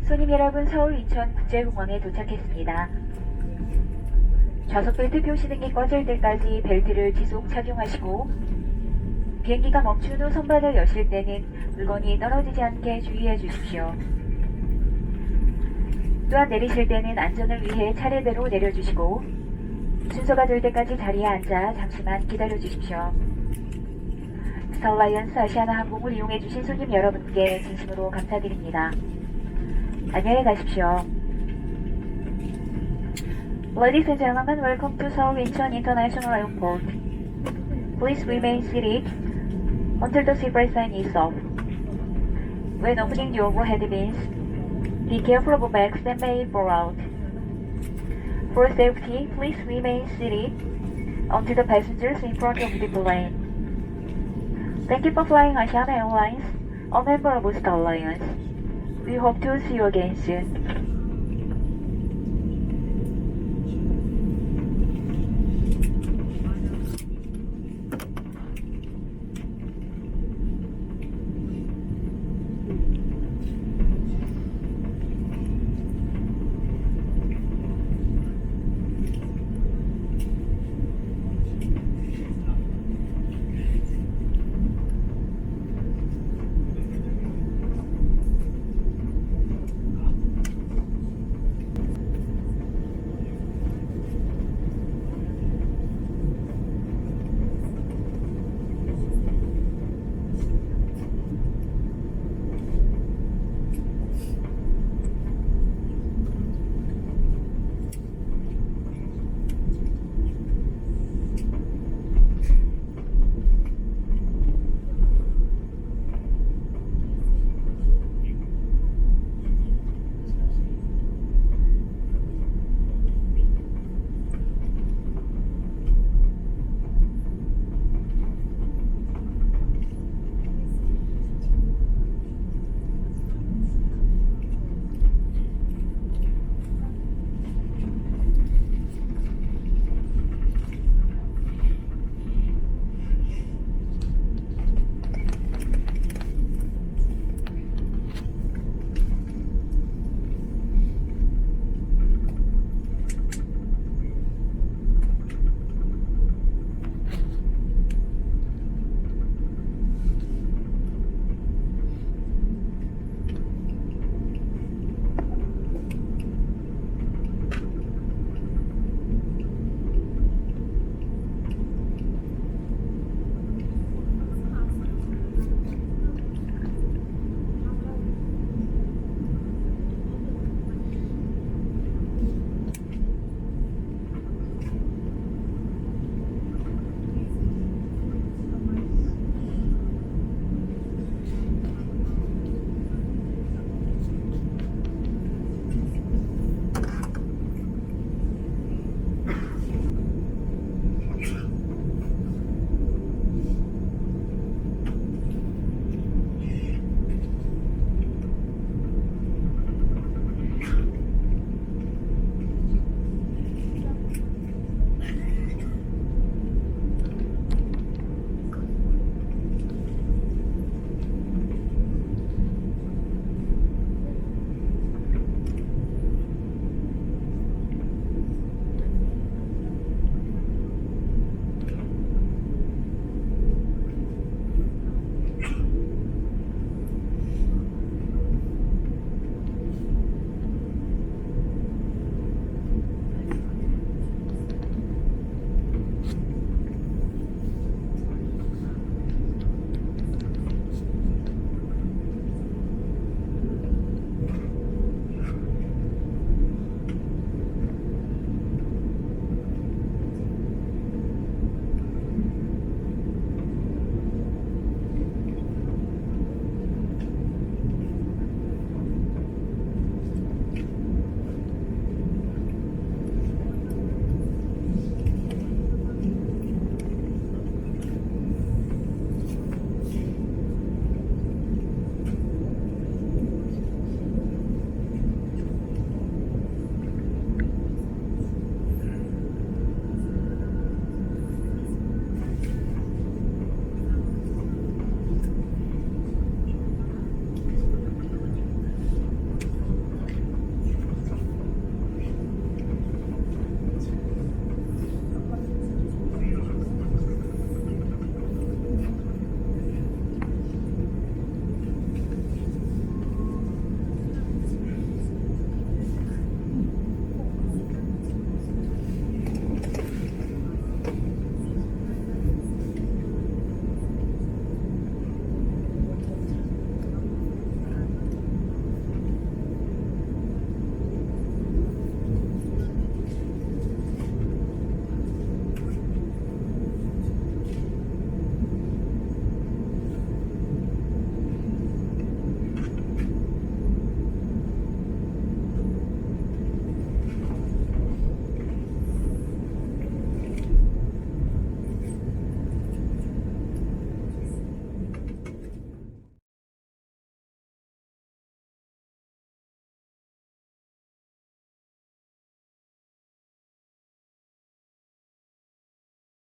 손님 여러분, 서울 인천국제공항에 도착했습니다. 좌석 벨트 표시등이 꺼질 때까지 벨트를 지속 착용하시고 비행기가 멈춘 후 선반을 여실 때는 물건이 떨어지지 않게 주의해 주십시오. 또한 내리실 때는 안전을 위해 차례대로 내려주시고 순서가 될 때까지 자리에 앉아 잠시만 기다려 주십시오. 스타라이언스 아시아나 항공을 이용해 주신 손님 여러분께 진심으로 감사드립니다. 안녕히 가십시오. Ladies and gentlemen, welcome to Seoul Incheon International Airport. Please remain seated until the seatbelt sign is off. When opening the overhead bins, be careful of bags that may fall out. For safety, please remain seated until the passengers in front of the plane. Thank you for flying Asiana Airlines, a member of Star Alliance. We hope to see you again soon.